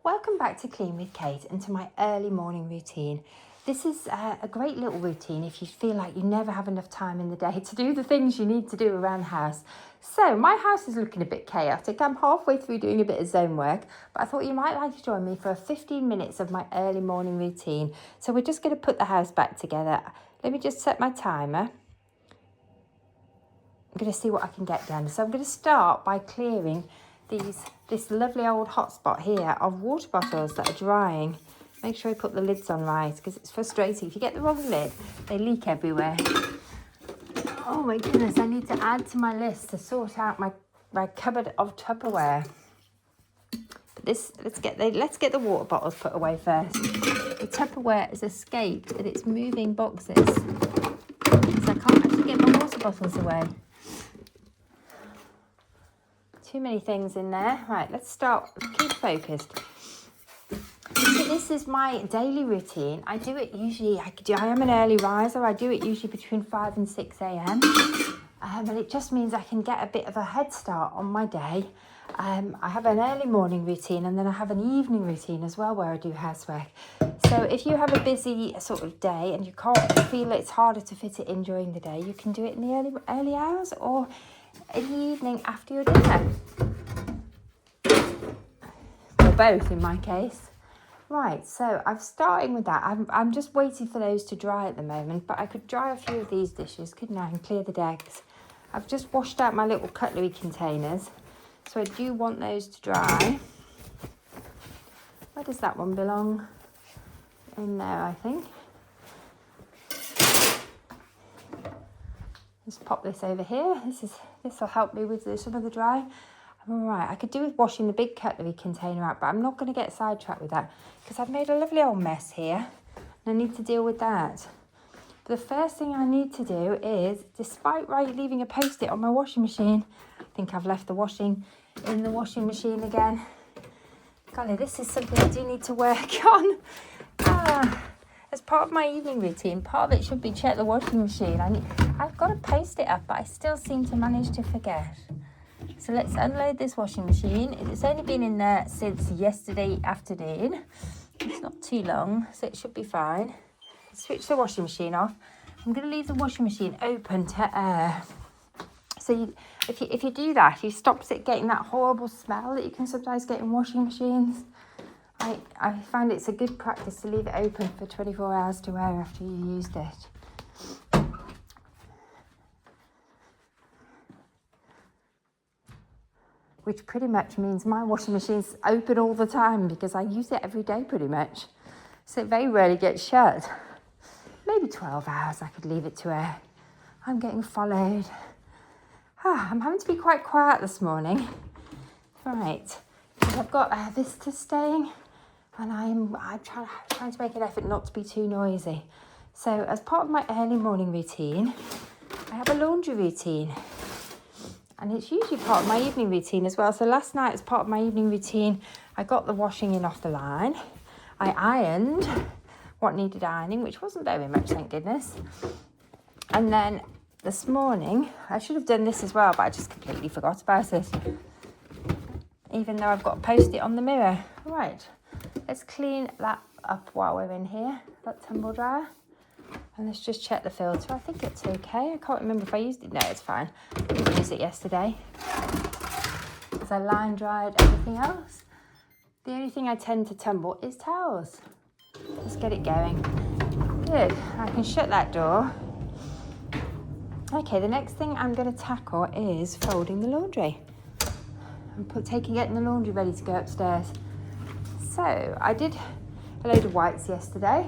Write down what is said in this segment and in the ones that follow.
Welcome back to Clean with Kate and to my early morning routine. This is a great little routine if you feel like you never have enough time in the day to do the things you need to do around the house. So my house is looking a bit chaotic. I'm halfway through doing a bit of zone work, but I thought you might like to join me for 15 minutes of my early morning routine. So we're just going to put the house back together. Let me just set my timer. I'm going to see what I can get done. So I'm going to start by clearing this lovely old hotspot here of water bottles that are drying. Make sure I put the lids on right because it's frustrating. If you get the wrong lid, they leak everywhere. Oh my goodness, I need to add to my list to sort out my cupboard of Tupperware. But let's get the water bottles put away first. The Tupperware has escaped in its moving boxes, so I can't actually get my water bottles away. Too many things in there. Right, let's start. Keep focused. So this is my daily routine. I do it usually, I am an early riser. I do it usually between 5 and 6 a.m. And it just means I can get a bit of a head start on my day. I have an early morning routine and then I have an evening routine as well where I do housework. So if you have a busy sort of day and you can't feel it's harder to fit it in during the day, you can do it in the early hours or in the evening after your dinner. Or both in my case. Right, so I'm starting with that. I'm just waiting for those to dry at the moment, but I could dry a few of these dishes, couldn't I, and clear the decks. I've just washed out my little cutlery containers, so I do want those to dry. Where does that one belong? In there, I think. Just pop this over here. This will help me with some of the dry. All right, I could do with washing the big cutlery container out, but I'm not going to get sidetracked with that because I've made a lovely old mess here and I need to deal with that. But the first thing I need to do is, despite leaving a Post-it on my washing machine, I think I've left the washing in the washing machine again. Golly, this is something I do need to work on. As part of my evening routine, part of it should be check the washing machine. I've got to post it up, but I still seem to manage to forget. So let's unload this washing machine. It's only been in there since yesterday afternoon. It's not too long, so it should be fine. Switch the washing machine off. I'm going to leave the washing machine open to air. So if you do that, you stop it getting that horrible smell that you can sometimes get in washing machines. I find it's a good practice to leave it open for 24 hours to air after you've used it. Which pretty much means my washing machine's open all the time because I use it every day pretty much. So it very rarely gets shut. Maybe 12 hours I could leave it to air. I'm getting followed. I'm having to be quite quiet this morning. Right, I've got visitors staying and I'm trying to make an effort not to be too noisy. So as part of my early morning routine, I have a laundry routine. And it's usually part of my evening routine as well. So last night, as part of my evening routine, I got the washing in off the line. I ironed what needed ironing, which wasn't very much, thank goodness. And then this morning, I should have done this as well, but I just completely forgot about it. Even though I've got a Post-it on the mirror. Right, let's clean that up while we're in here, that tumble dryer. And let's just check the filter. I think it's okay. I can't remember if I used it. No, it's fine. I didn't use it yesterday because I line dried everything else. The only thing I tend to tumble is towels. Let's get it going. Good. I can shut that door. Okay, the next thing I'm going to tackle is folding the laundry. I'm getting the laundry ready to go upstairs. So I did a load of whites yesterday.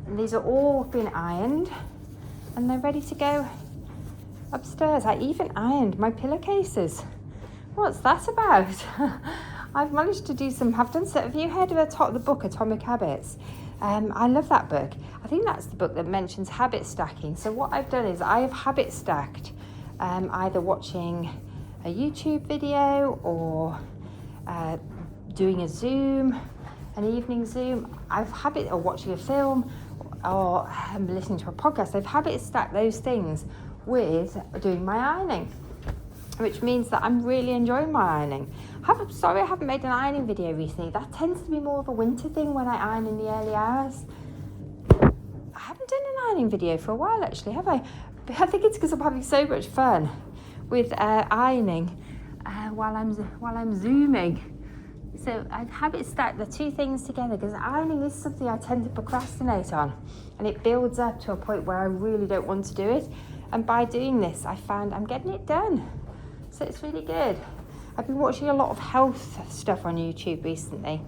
And these are all been ironed and they're ready to go upstairs. I even ironed my pillowcases. What's that about? I've managed to do have you heard of the book Atomic Habits? I love that book. I think that's the book that mentions habit stacking. So what I've done is I have habit stacked either watching a YouTube video or doing a Zoom, an evening Zoom. Or watching a film or listening to a podcast. I've habit stacked those things with doing my ironing, which means that I'm really enjoying my ironing. Sorry I haven't made an ironing video recently. That tends to be more of a winter thing when I iron in the early hours. I haven't done an ironing video for a while actually, have I? But I think it's because I'm having so much fun with ironing while I'm zooming. So I'd have it stacked the two things together because ironing is something I tend to procrastinate on, and it builds up to a point where I really don't want to do it. And by doing this, I found I'm getting it done. So it's really good. I've been watching a lot of health stuff on YouTube recently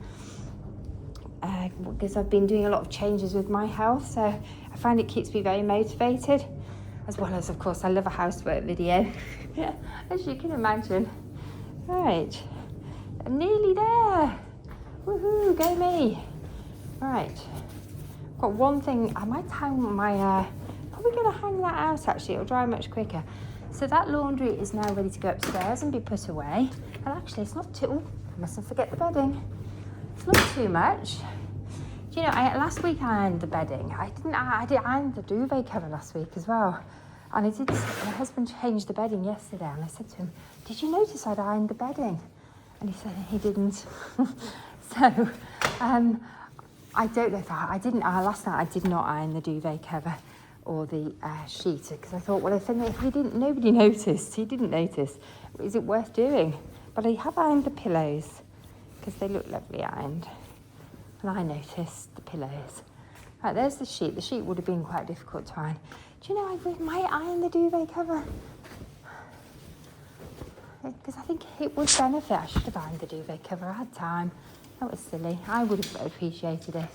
because I've been doing a lot of changes with my health. So I find it keeps me very motivated, as well as, of course, I love a housework video, as you can imagine. Right. I'm nearly there. Woohoo, go me. Right. Got one thing. I might hang my, probably going to hang that out actually. It'll dry much quicker. So that laundry is now ready to go upstairs and be put away. And actually it's not too, I mustn't forget the bedding. It's not too much. Do you know, last week I ironed the bedding. I did iron the duvet cover last week as well. And my husband changed the bedding yesterday and I said to him, did you notice I'd ironed the bedding? And he said he didn't. So I don't know if last night I did not iron the duvet cover or the sheet, because I thought, well, if he didn't, nobody noticed. He didn't notice. Is it worth doing? But I have ironed the pillows because they look lovely ironed. And I noticed the pillows. Right, there's the sheet. The sheet would have been quite difficult to iron. Do you know, I might iron the duvet cover? Because I think it would benefit. I should have ironed the duvet cover. I had time. That was silly. I would have appreciated it.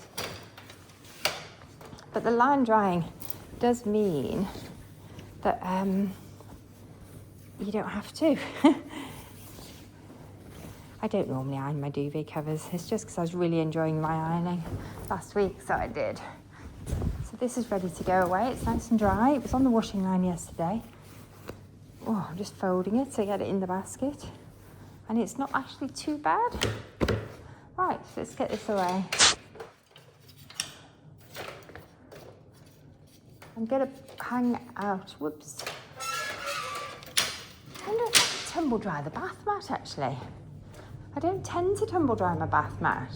But the line drying does mean that you don't have to. I don't normally iron my duvet covers. It's just because I was really enjoying my ironing last week, so I did. So this is ready to go away. It's nice and dry. It was on the washing line yesterday. Oh, I'm just folding it to get it in the basket. And it's not actually too bad. Right, so let's get this away. I'm going to hang out, whoops. I wonder if I could tumble dry the bath mat actually. I don't tend to tumble dry my bath mat.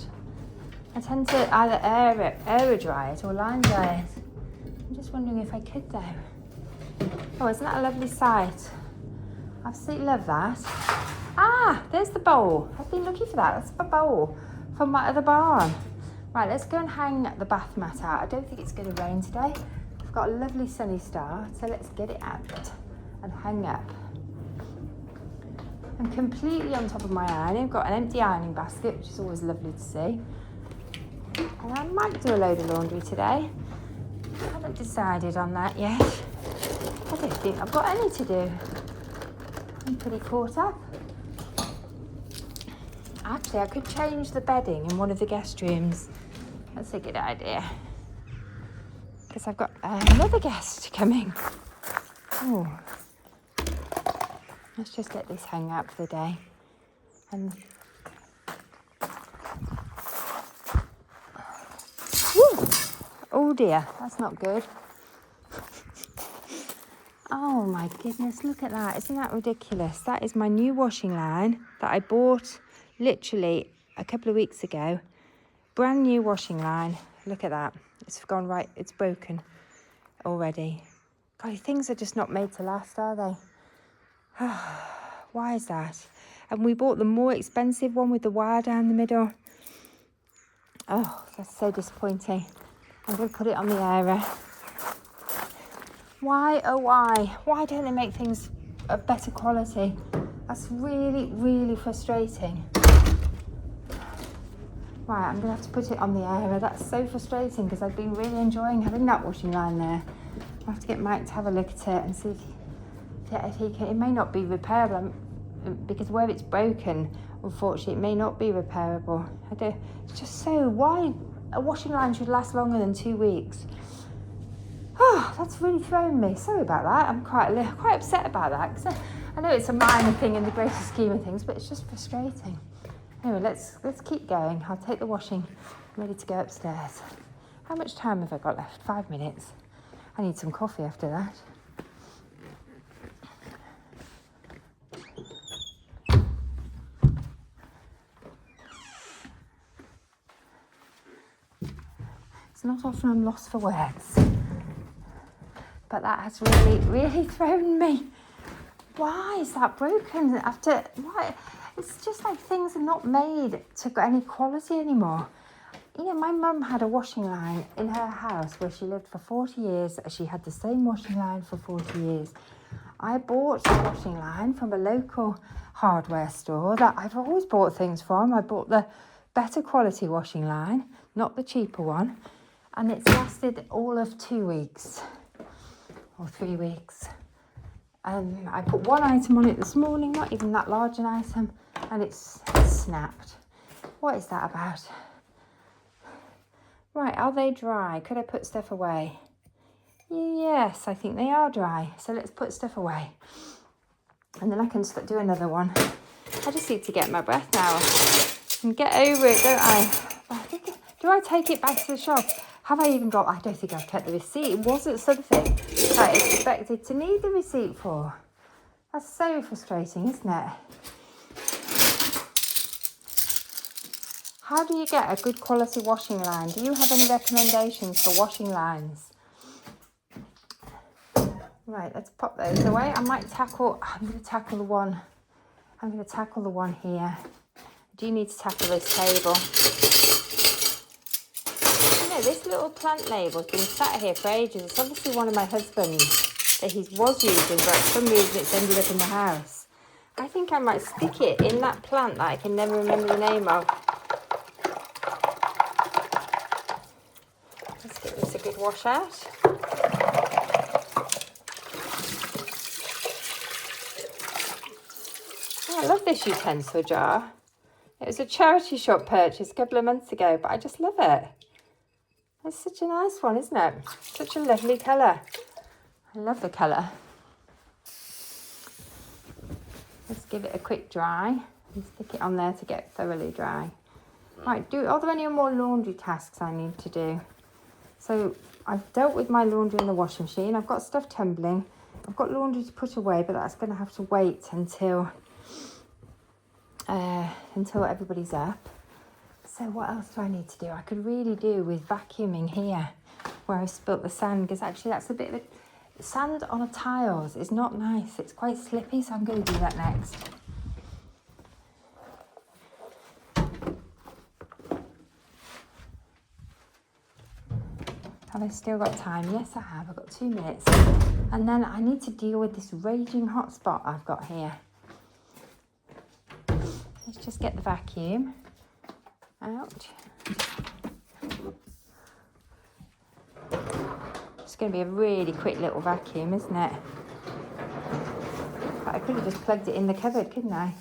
I tend to either air dry it or line dry it. I'm just wondering if I could though. Oh, isn't that a lovely sight? Absolutely love that. Ah, there's the bowl. I've been looking for that. That's a bowl from my other barn. Right, let's go and hang the bath mat out. I don't think it's going to rain today. We've got a lovely sunny start, so let's get it out and hang up. I'm completely on top of my ironing. I've got an empty ironing basket, which is always lovely to see. And I might do a load of laundry today. I haven't decided on that yet. I don't think I've got any to do. I'm pretty caught up. Actually, I could change the bedding in one of the guest rooms. That's a good idea. Because I've got another guest coming. Oh. Let's just let this hang out for the day. And woo! Oh dear, that's not good. Oh my goodness, look at that. Isn't that ridiculous? That is my new washing line that I bought literally a couple of weeks ago. Brand new washing line. Look at that. It's gone right. It's broken already. God, things are just not made to last, are they? Why is that? And we bought the more expensive one with the wire down the middle. Oh, that's so disappointing. I'm going to put it on the airer. Why, oh why? Why don't they make things of better quality? That's really, really frustrating. Right, I'm going to have to put it on the airer. That's so frustrating because I've been really enjoying having that washing line there. I'll have to get Mike to have a look at it and see if he can. It may not be repairable because where it's broken, unfortunately, it may not be repairable. It's just so, why a washing line should last longer than 2 weeks? Oh, that's really thrown me. Sorry about that. I'm quite upset about that because I know it's a minor thing in the greater scheme of things, but it's just frustrating. Anyway, let's keep going. I'll take the washing. I'm ready to go upstairs. How much time have I got left? 5 minutes. I need some coffee after that. It's not often I'm lost for words. But that has really, really thrown me. Why is that broken? After what? It's just like things are not made to any quality anymore. You know, my mum had a washing line in her house where she lived for 40 years. She had the same washing line for 40 years. I bought a washing line from a local hardware store that I've always bought things from. I bought the better quality washing line, not the cheaper one. And it's lasted all of 2 weeks or 3 weeks. I put one item on it this morning, not even that large an item, and it's snapped. What is that about? Right, are they dry? Could I put stuff away? Yes, I think they are dry. So let's put stuff away. And then I can do another one. I just need to get my breath now and get over it, don't I? Do I take it back to the shop? Have I even got... I don't think I've kept the receipt. It wasn't something that I expected to need the receipt for. That's so frustrating, isn't it? How do you get a good quality washing line? Do you have any recommendations for washing lines? Right, let's pop those away. I'm going to tackle the one here. I do need to tackle this table. You know, this little plant label's been sat here for ages. It's obviously one of my husband's that he was using, but for some reason it's ended up in the house. I think I might stick it in that plant that I can never remember the name of. Let's give this a good wash out. Oh, I love this utensil jar. It was a charity shop purchase a couple of months ago, but I just love it. It's such a nice one, isn't it? Such a lovely colour. I love the colour. Let's give it a quick dry and stick it on there to get thoroughly dry. Right, are there any more laundry tasks I need to do? So I've dealt with my laundry in the washing machine. I've got stuff tumbling. I've got laundry to put away, but that's going to have to wait until everybody's up. So what else do I need to do? I could really do with vacuuming here where I spilt the sand, because actually that's a bit of sand on a tiles is not nice. It's quite slippy, so I'm going to do that next. Have I still got time? Yes, I have. I've got 2 minutes. And then I need to deal with this raging hot spot I've got here. Let's just get the vacuum out. It's going to be a really quick little vacuum, isn't it? But I could have just plugged it in the cupboard, couldn't I?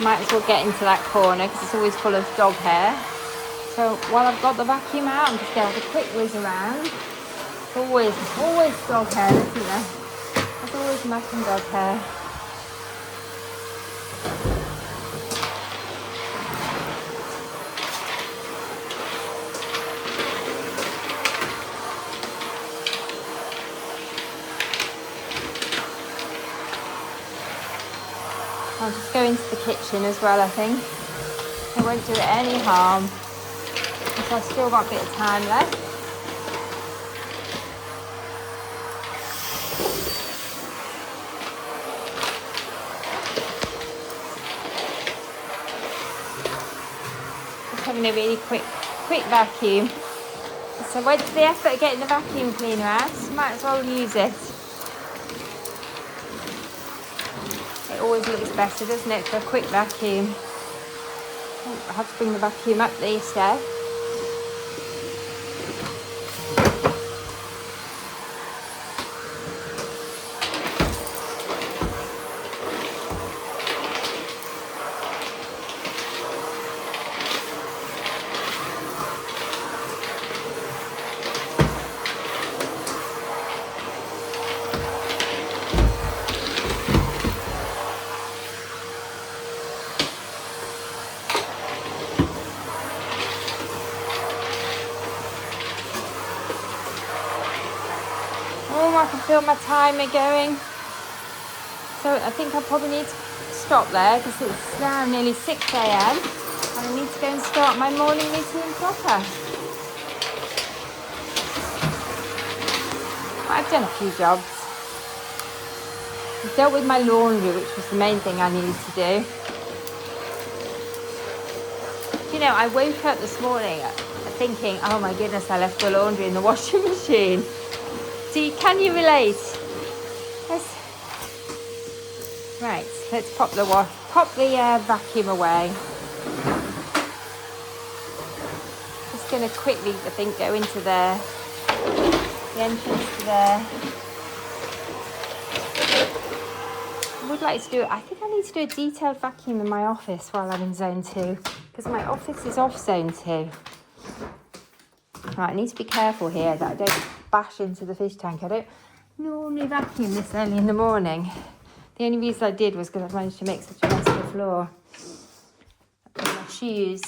Might as well get into that corner because it's always full of dog hair. So while I've got the vacuum out, I'm just going to have a quick whiz around. It's always dog hair, isn't there? There's always matching dog hair. I'll just go into the kitchen as well, I think. It won't do it any harm. So I've still got a bit of time left. Just having a really quick vacuum. So went to the effort of getting the vacuum cleaner out, might as well use it. It always looks better, doesn't it, for a quick vacuum. Oh, I have to bring the vacuum up the stair. Oh, I can feel my timer going. So I think I probably need to stop there because it's now nearly 6 a.m. and I need to go and start my morning routine proper. I've done a few jobs. I've dealt with my laundry, which was the main thing I needed to do. You know, I woke up this morning thinking, oh my goodness, I left the laundry in the washing machine. Can you relate? Let's pop the vacuum away. Just going to quickly, I think, go into there. The entrance to there. I would like to do, I think I need to do a detailed vacuum in my office while I'm in zone 2, because my office is off zone 2. Right, I need to be careful here that I don't bash into the fish tank. I don't normally vacuum this early in the morning. The only reason I did was because I managed to make such a mess on the floor. With my shoes.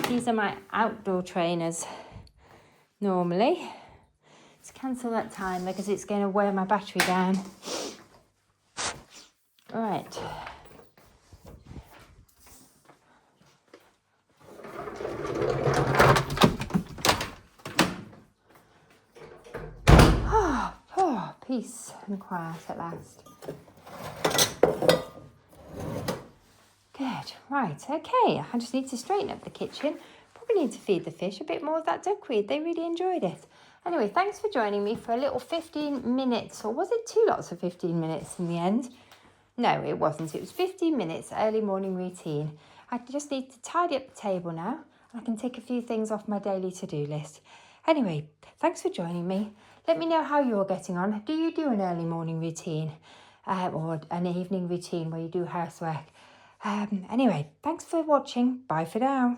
These are my outdoor trainers, normally. Let's cancel that timer because it's going to wear my battery down. All right. Peace and quiet at last. Good. Right, okay. I just need to straighten up the kitchen. Probably need to feed the fish a bit more of that duckweed. They really enjoyed it. Anyway, thanks for joining me for a little 15 minutes. Or was it 2 lots of 15 minutes in the end? No, it wasn't. It was 15 minutes early morning routine. I just need to tidy up the table now. And I can take a few things off my daily to-do list. Anyway, thanks for joining me. Let me know how you're getting on. Do you do an early morning routine or an evening routine where you do housework? Anyway, thanks for watching. Bye for now.